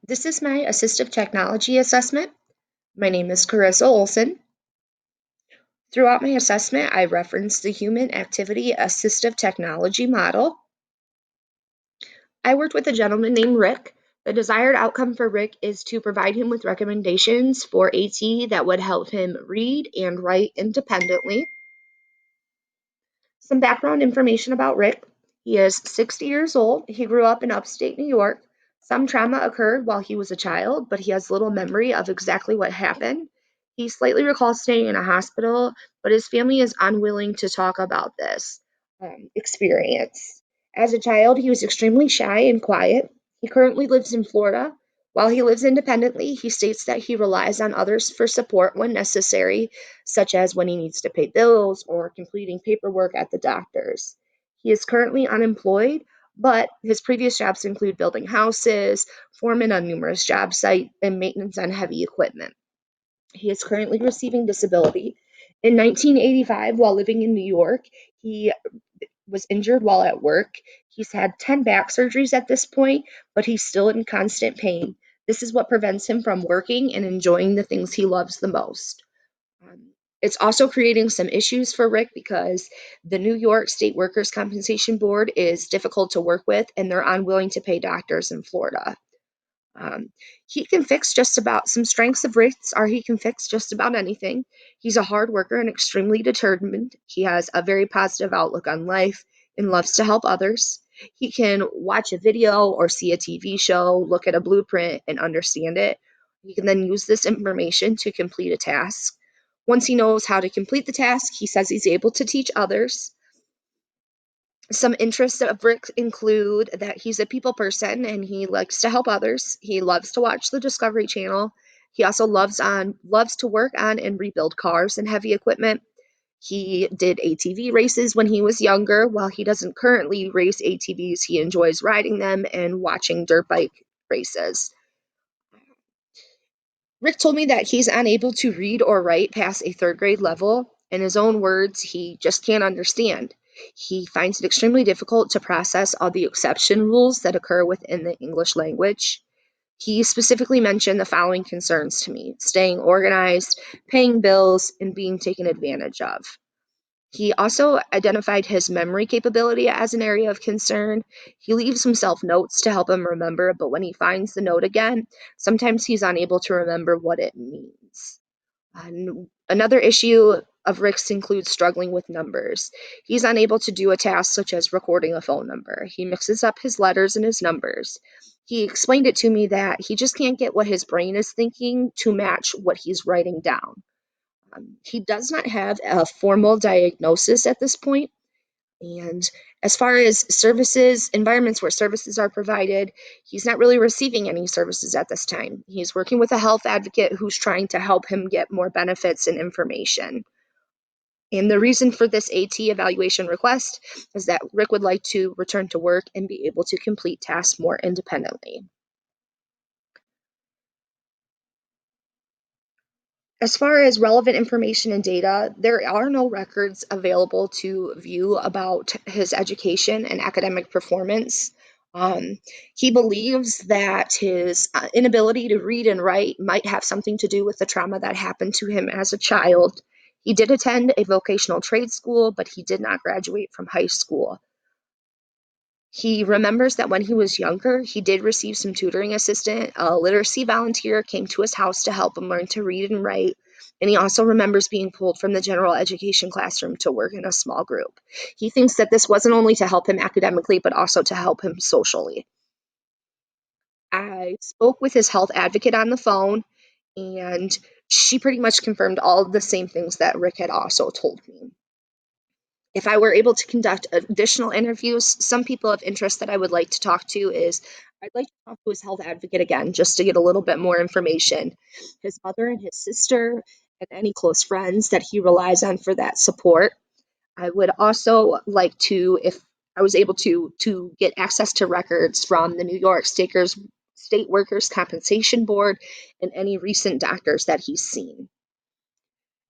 This is my assistive technology assessment. My name is Carissa Olson. Throughout my assessment, I referenced the Human Activity Assistive Technology model. I worked with a gentleman named Rick. The desired outcome for Rick is to provide him with recommendations for AT that would help him read and write independently. Some background information about Rick. He is 60 years old. He grew up in upstate New York. Some trauma occurred while he was a child, but he has little memory of exactly what happened. He slightly recalls staying in a hospital, but his family is unwilling to talk about this experience. As a child, he was extremely shy and quiet. He currently lives in Florida. While he lives independently, he states that he relies on others for support when necessary, such as when he needs to pay bills or completing paperwork at the doctor's. He is currently unemployed, but his previous jobs include building houses, foreman on numerous job sites, and maintenance on heavy equipment. He is currently receiving disability. In 1985, while living in New York, he was injured while at work. He's had 10 back surgeries at this point, but he's still in constant pain. This is what prevents him from working and enjoying the things he loves the most. It's also creating some issues for Rick because the New York State Workers' Compensation Board is difficult to work with and they're unwilling to pay doctors in Florida. Um, he can fix just about some strengths of Rick's are he can fix just about anything. He's a hard worker and extremely determined. He has a very positive outlook on life and loves to help others. He can watch a video or see a TV show, look at a blueprint, and understand it. He can then use this information to complete a task. Once he knows how to complete the task, he says he's able to teach others. Some interests of Rick include that he's a people person and he likes to help others. He loves to watch the Discovery Channel. He also loves to work on and rebuild cars and heavy equipment. He did ATV races when he was younger. While he doesn't currently race ATVs, he enjoys riding them and watching dirt bike races. Rick told me that he's unable to read or write past a third grade level. In his own words, he just can't understand. He finds it extremely difficult to process all the exception rules that occur within the English language. He specifically mentioned the following concerns to me: staying organized, paying bills, and being taken advantage of. He also identified his memory capability as an area of concern. He leaves himself notes to help him remember, but when he finds the note again, sometimes he's unable to remember what it means. Another issue of Rick's includes struggling with numbers. He's unable to do a task such as recording a phone number. He mixes up his letters and his numbers. He explained it to me that he just can't get what his brain is thinking to match what he's writing down. He does not have a formal diagnosis at this point, and as far as services, environments where services are provided, he's not really receiving any services at this time. He's working with a health advocate who's trying to help him get more benefits and information. And the reason for this AT evaluation request is that Rick would like to return to work and be able to complete tasks more independently. As far as relevant information and data, there are no records available to view about his education and academic performance. Um, he believes that his inability to read and write might have something to do with the trauma that happened to him as a child. He did attend a vocational trade school, but he did not graduate from high school. He remembers that when he was younger, he did receive some tutoring assistant. A literacy volunteer came to his house to help him learn to read and write. And he also remembers being pulled from the general education classroom to work in a small group. He thinks that this wasn't only to help him academically, but also to help him socially. I spoke with his health advocate on the phone, and she pretty much confirmed all of the same things that Rick had also told me. If I were able to conduct additional interviews, some people of interest that I would like to talk to is I'd like to talk to his health advocate again just to get a little bit more information. His mother and his sister and any close friends that he relies on for that support. I would also like to, if I was able to get access to records from the New York State Workers Compensation Board and any recent doctors that he's seen.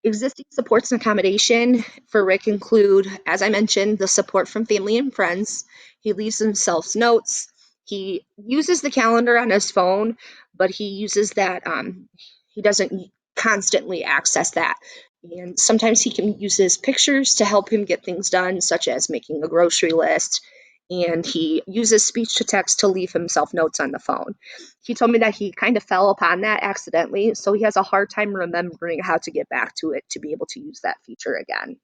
Existing supports and accommodation for Rick include, as I mentioned, the support from family and friends. He leaves himself notes. He uses the calendar on his phone, but he uses that, he doesn't constantly access that. And sometimes he can use his pictures to help him get things done, such as making a grocery list. And he uses speech to text to leave himself notes on the phone. He told me that he kind of fell upon that accidentally, so he has a hard time remembering how to get back to it to be able to use that feature again.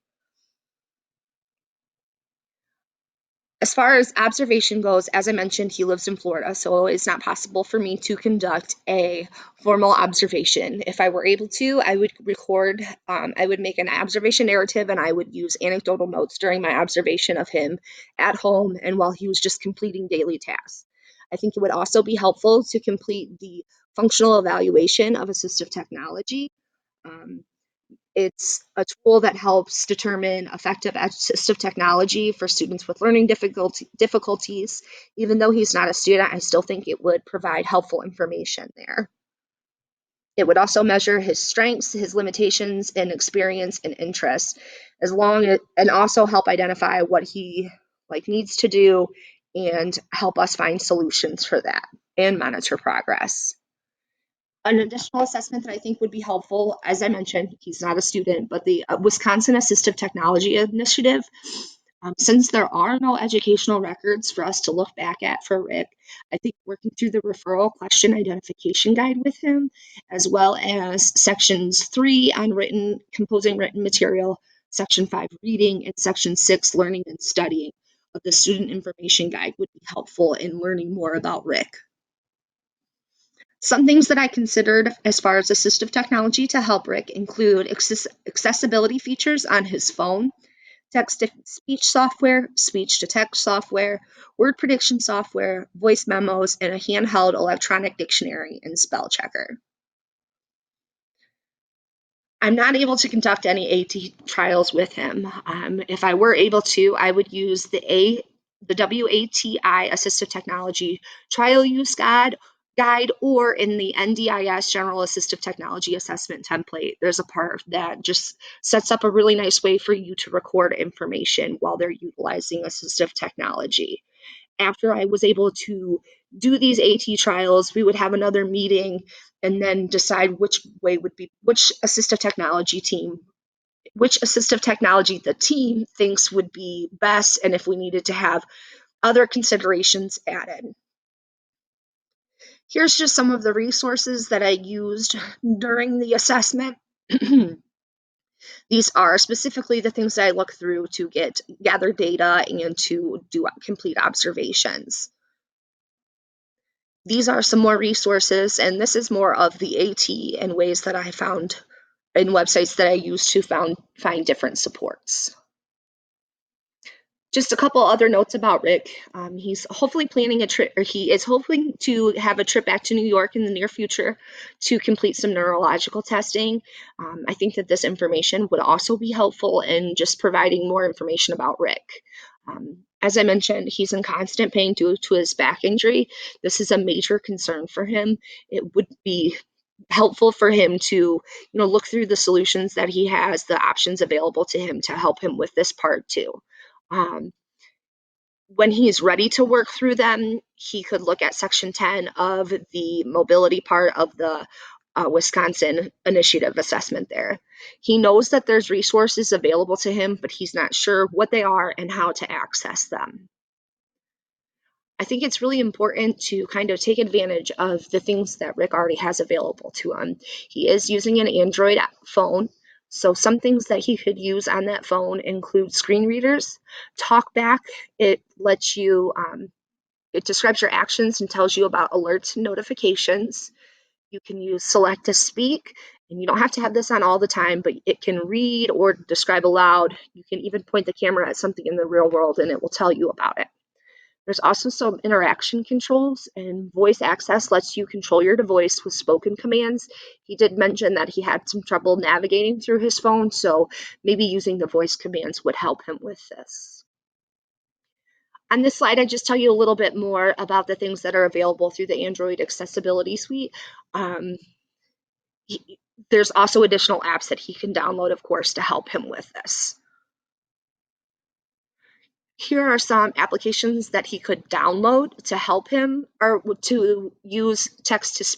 As far as observation goes, as I mentioned, he lives in Florida, so it's not possible for me to conduct a formal observation. If I were able to, I would record, I would make an observation narrative, and I would use anecdotal notes during my observation of him at home and while he was just completing daily tasks. I think it would also be helpful to complete the functional evaluation of assistive technology. Um, it's a tool that helps determine effective assistive technology for students with learning difficulties. Even though he's not a student, I still think it would provide helpful information there. It would also measure his strengths, his limitations, and experience and interests, as long as, and also help identify what he needs to do and help us find solutions for that and monitor progress. An additional assessment that I think would be helpful, as I mentioned, he's not a student, but the Wisconsin Assistive Technology Initiative. Since there are no educational records for us to look back at for Rick, I think working through the referral question identification guide with him, as well as sections 3 on composing written material, section 5 reading, and section 6 learning and studying of the student information guide would be helpful in learning more about Rick. Some things that I considered as far as assistive technology to help Rick include accessibility features on his phone, text to speech software, speech to text software, word prediction software, voice memos, and a handheld electronic dictionary and spell checker. I'm not able to conduct any AT trials with him. If I were able to, I would use the WATI Assistive Technology Trial Use Guide, or in the NDIS General Assistive Technology Assessment template. There's a part that just sets up a really nice way for you to record information while they're utilizing assistive technology. After I was able to do these AT trials, we would have another meeting and then decide which assistive technology the team thinks would be best, and if we needed to have other considerations added. Here's just some of the resources that I used during the assessment. These are specifically the things that I look through to gather data and to do complete observations. These are some more resources, and this is more of the AT and ways that I found in websites that I use to find different supports. Just a couple other notes about Rick. He's hopefully planning a trip, or he is hoping to have a trip back to New York in the near future to complete some neurological testing. I think that this information would also be helpful in just providing more information about Rick. As I mentioned, he's in constant pain due to his back injury. This is a major concern for him. It would be helpful for him to look through the solutions that he has, the options available to him to help him with this part too. Um, when he's ready to work through them, he could look at section 10 of the mobility part of the Wisconsin initiative assessment there. He knows that there's resources available to him, but he's not sure what they are and how to access them. I think it's really important to kind of take advantage of the things that Rick already has available to him. He is using an Android phone, so some things that he could use on that phone include screen readers, TalkBack. It lets you, it describes your actions and tells you about alerts and notifications. You can use Select to Speak, and you don't have to have this on all the time, but it can read or describe aloud. You can even point the camera at something in the real world, and it will tell you about it. There's also some interaction controls, and voice access lets you control your device with spoken commands. He did mention that he had some trouble navigating through his phone, so maybe using the voice commands would help him with this. On this slide, I just tell you a little bit more about the things that are available through the Android Accessibility Suite. There's also additional apps that he can download, of course, to help him with this. Here are some applications that he could download to help him or to use text to speech